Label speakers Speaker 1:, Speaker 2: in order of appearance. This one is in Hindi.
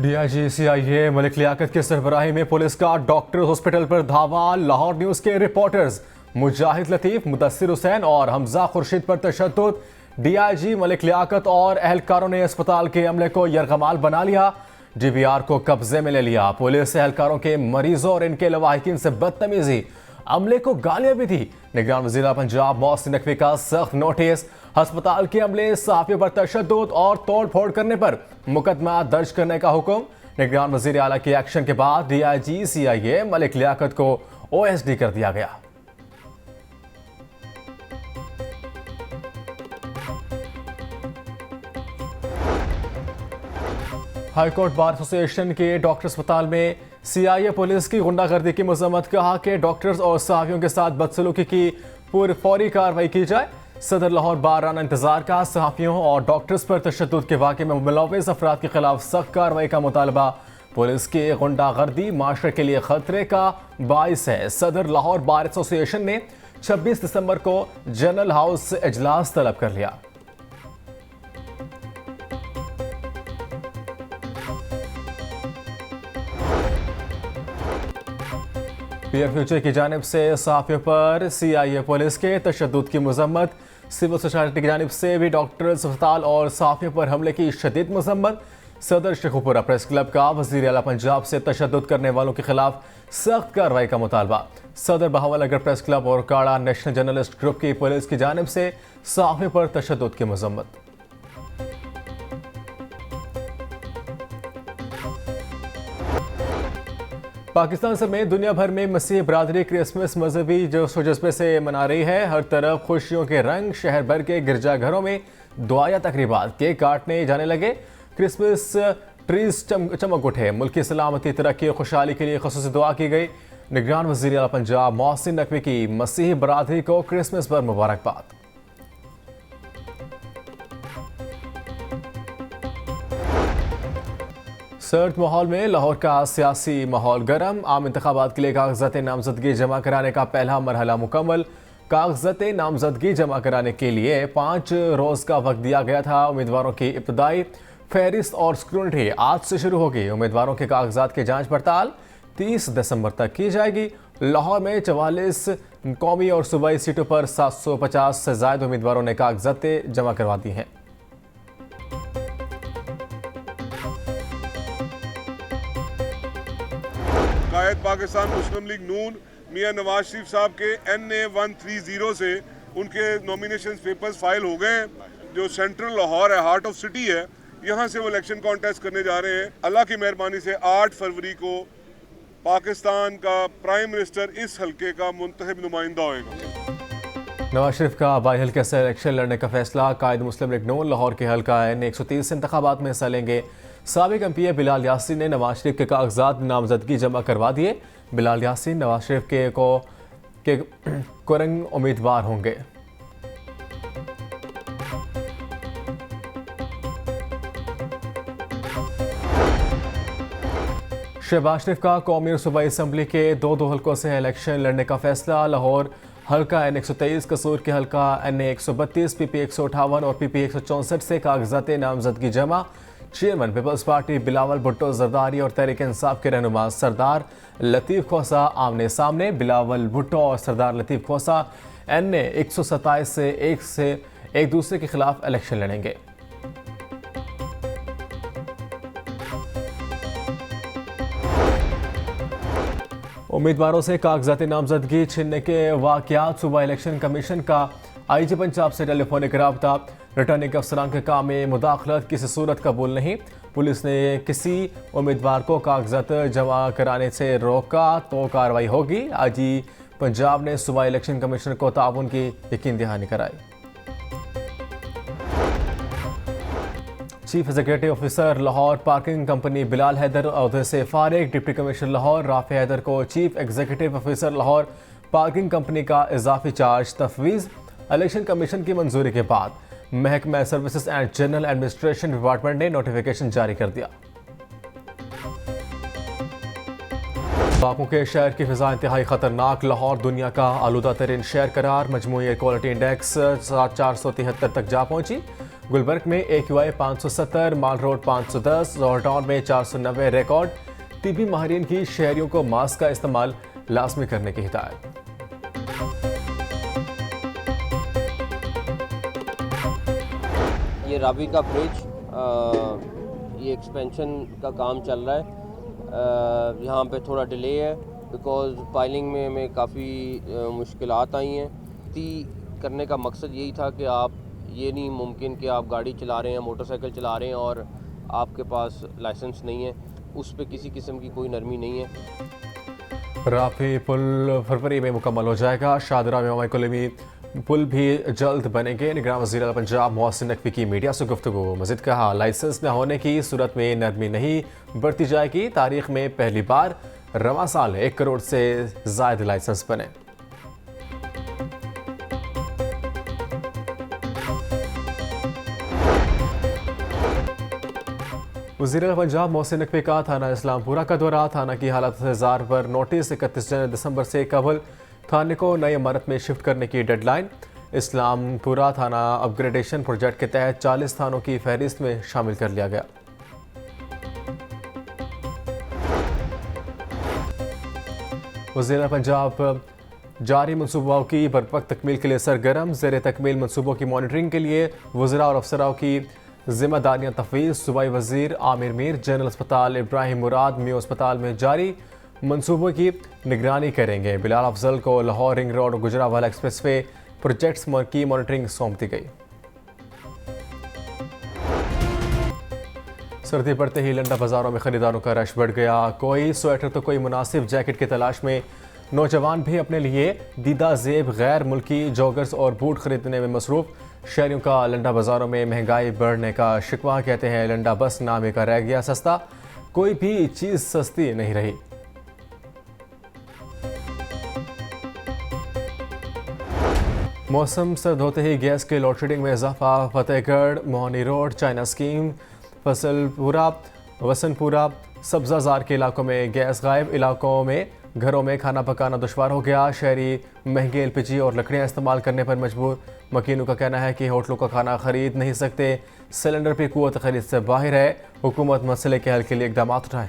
Speaker 1: डीआईजी सीआईए मलिक लियाकत की सरबराही में पुलिस का डॉक्टर हॉस्पिटल पर धावा। लाहौर न्यूज के रिपोर्टर्स मुजाहिद लतीफ, मुदस्सिर हुसैन और हमजा खुर्शीद पर तशद्दुद। डीआईजी मलिक लियाकत और एहलकारों ने अस्पताल के अमले को यरगमाल बना लिया, डीवीआर को कब्जे में ले लिया। पुलिस एहलकारों के मरीजों और इनके लवाहिकीन से बदतमीजी, अमले को गालियां भी दी। निगरान वज़ीर पंजाब मोहसिन नकवी का सख्त नोटिस। अस्पताल के अमले सहाफ़ियों पर तशद्दुद और तोड़ फोड़ करने पर मुकदमा दर्ज करने का हुक्म। निगरान वज़ीर आला के एक्शन के बाद डीआईजी सीआईए मलिक लियाकत को ओएसडी कर दिया गया। हाईकोर्ट बार एसोसिएशन के डॉक्टर अस्पताल में सीआईए पुलिस की गुंडागर्दी की मजम्मत। कहा कि डॉक्टर्स और सहाफियों के साथ बदसलूकी की फौरी कार्रवाई की जाए। सदर लाहौर बार राना इंतजार का सहाफियों और डॉक्टर्स पर तशद्दुद के वाक़े में मुलव्वस अफराद के खिलाफ सख्त कार्रवाई का मुतालबा। पुलिस की गुंडागर्दी माशरे के लिए खतरे का बाइस है। सदर लाहौर बार एसोसिएशन ने 26 दिसंबर को जनरल हाउस इजलास तलब कर लिया। पीएफ फ्यूचर की जानिब से सहाफियों पर सीआईए पुलिस के तशद्दुद की मजम्मत। सिविल सोसाइटी की जानिब से भी डॉक्टर्स, अस्पताल और सहाफियों पर हमले की शदीद मजम्मत। सदर शेखुपुरा प्रेस क्लब का वज़ीर आला पंजाब से तशद्दुद करने वालों के खिलाफ सख्त कार्रवाई का मुतालबा। सदर बहावलनगर प्रेस क्लब और काड़ा नेशनल जर्नलिस्ट ग्रुप की पुलिस की जानिब से सहाफियों पर तशद्दुद की मजम्मत। पाकिस्तान समेत दुनिया भर में मसीह बरादरी क्रिसमस मजहबी जोश व जज्बे से मना रही है। हर तरफ खुशियों के रंग, शहर भर के गिरजाघरों में दुआया तकरीबात, केक काटने जाने लगे। क्रिसमस ट्रीज चमक उठे। मुल्क की सलामती, तरक्की और खुशहाली के लिए खुसूसी दुआ की गई। निगरान वज़ीर आला पंजाब मोहसिन नकवी की मसीह बरादरी को क्रिसमस पर मुबारकबाद। सर्द माहौल में लाहौर का सियासी माहौल गर्म। आम इंतखाबात के लिए कागजात नामजदगी जमा कराने का पहला मरहला मुकम्मल। कागजात नामजदगी जमा कराने के लिए 5 रोज़ का वक्त दिया गया था। उम्मीदवारों की इब्तदाई फहरिस्त और स्क्रूटनी आज से शुरू होगी। उम्मीदवारों के कागजात की जांच पड़ताल 30 दिसंबर तक की जाएगी। लाहौर में 44 कौमी और सूबाई सीटों पर 750 से ज़ायद उम्मीदवारों ने कागजात जमा करवा दी हैं।
Speaker 2: कायद पाकिस्तान मुस्लिम लीग नून मियां नवाज शरीफ साहब के NA 130 से उनके नॉमिनेशन पेपर्स फाइल हो गए हैं। जो सेंट्रल लाहौर है, हार्ट ऑफ सिटी है, यहाँ से वो इलेक्शन कॉन्टेस्ट करने जा रहे हैं। अल्लाह की मेहरबानी से 8 फरवरी को पाकिस्तान का प्राइम मिनिस्टर इस हल्के का मुंतखब नुमाइंदा होगा।
Speaker 1: नवाज शरीफ का बाई हल्के से इलेक्शन लड़ने का फैसला। कायद मुस्लिम लीग नून लाहौर के हल्का NA 130 इंतखाबात में हिस्सा लेंगे। साबिक MP बिलाल यासीन ने नवाज शरीफ के कागजात नामजदगी जमा करवा दिए। बिलाल यासीन नवाज शरीफ के कुरंग उम्मीदवार होंगे। शहबाज शरीफ का कौमी और सूबाई असम्बली के दो हल्कों से इलेक्शन लड़ने का फैसला। लाहौर हल्का NA 123, कसूर के हल्का NA 132, PP 158 और PP 164 से कागजात नामजदगी जमा। Chairman peoples party Bilawal Bhutto Zardari और तहरीक इंसाफ के रहनुमा सरदार लतीफ़ खोसा आमने सामने। बिलावल भुट्टो और सरदार लतीफ़ खोसा NA 127 से एक दूसरे के खिलाफ इलेक्शन लड़ेंगे। उम्मीदवारों से कागजात नामजदगी छीनने के वाक़यात। सूबा इलेक्शन कमीशन का IG पंजाब से टेलीफोनिक रब्ता। रिटर्निंग अफसरान के काम में मुदाखलत किसी सूरत कबूल नहीं। पुलिस ने किसी उम्मीदवार को कागजात जमा कराने से रोका तो कार्रवाई होगी। IG पंजाब ने सूबा इलेक्शन कमीशन को ताउन की यकीन दहानी कराई। Chief executive officer Lahore parking company Bilal Haider अहदे से फारिग। डिप्टी कमिश्नर लाहौर राफे हैदर को chief executive officer Lahore parking company का इजाफी चार्ज तफवीज़। इलेक्शन कमीशन की मंजूरी के बाद महकमा services and general administration department ने नोटिफिकेशन जारी कर दिया। बाकू के शहर की फिजा इंतहाई खतरनाक। लाहौर दुनिया का आलूदा तरीन शहर करार। मजमूई एयर क्वालिटी इंडेक्स 473 तक जा पहुंची। गुलबर्ग में AQI 570, माल रोड 510, जोहरटाउन में 490 रिकॉर्ड। टीबी माहिरीन की शहरियों को मास्क का इस्तेमाल लाजमी करने की हिदायत।
Speaker 3: ये रावी का ब्रिज ये एक्सपेंशन का काम चल रहा है। यहाँ पे थोड़ा डिले है बिकॉज़ पाइलिंग में हमें काफ़ी मुश्किलात आई हैं। करने का मकसद यही था कि आप ये नहीं मुमकिन कि आप गाड़ी चला रहे हैं, मोटरसाइकिल चला रहे हैं और आपके पास लाइसेंस नहीं है, उस पर किसी किस्म की कोई नरमी नहीं है।
Speaker 1: राफी पुल फरवरी में मुकम्मल हो जाएगा। शाहदरा में माइकोलमी पुल भी जल्द बनेंगे। निगरान वज़ीर पंजाब मोहसिन नकवी की मीडिया से गुफ्तगू। मज़ीद कहा, लाइसेंस न होने की सूरत में नरमी नहीं बरती जाएगी। तारीख में पहली बार रवां साल 1 करोड़ से ज़ायद लाइसेंस बने। वज़ीर पंजाब मोहसिन नकवी का थाना इस्लामपुरा का दौरा। थाना की हालत इंतज़ार पर नोटिस। 31 दिसंबर से कबल थाने को नई इमारत में शिफ्ट करने की डेडलाइन। इस्लामपुरा थाना अपग्रेडेशन प्रोजेक्ट के तहत 40 थानों की फहरिस्त में शामिल कर लिया गया। वज़ीर पंजाब जारी मनसूबों की बरवक्त तकमील के लिए सरगर्म। ज़ेर तकमील मनसूबों की मॉनिटरिंग के लिए वज़रा और अफसराओं की जिम्मेदारियां तफवीज़। सूबाई वज़ीर आमिर मीर जनरल अस्पताल इब्राहिम मुराद मियो अस्पताल में जारी मनसूबों की निगरानी करेंगे। बिलाल अफजल को लाहौर रिंग रोड और गुजरावाला एक्सप्रेसवे प्रोजेक्ट्स की मॉनिटरिंग सौंप दी गई। सर्दी बढ़ते ही लंडा बाजारों में खरीदारों का रश बढ़ गया। कोई स्वेटर तो कोई मुनासिब जैकेट की तलाश में। नौजवान भी अपने लिए दीदा जेब गैर मुल्की जॉगर्स और बूट खरीदने में मसरूफ। शहरियों का लंडा बाजारों में महंगाई बढ़ने का शिकवा। कहते हैं लंडा बस नामे का रह गया सस्ता, कोई भी चीज़ सस्ती नहीं रही। मौसम सर्द होते ही गैस के लोड शेडिंग में इजाफा। फतेहगढ़, मोहनी रोड, चाइना स्कीम, फसलपुरा, वसनपुरा, सब्जाजार के इलाकों में गैस गायब। इलाकों में घरों में खाना पकाना दुश्वार हो गया। शहरी महंगे LPG और लकड़ियां इस्तेमाल करने पर मजबूर। मकीनों का कहना है कि होटलों का खाना खरीद नहीं सकते। सिलेंडर पर कुव्वत खरीद से बाहर है। हुकूमत मसले के हल के लिए इकदाम उठाएं।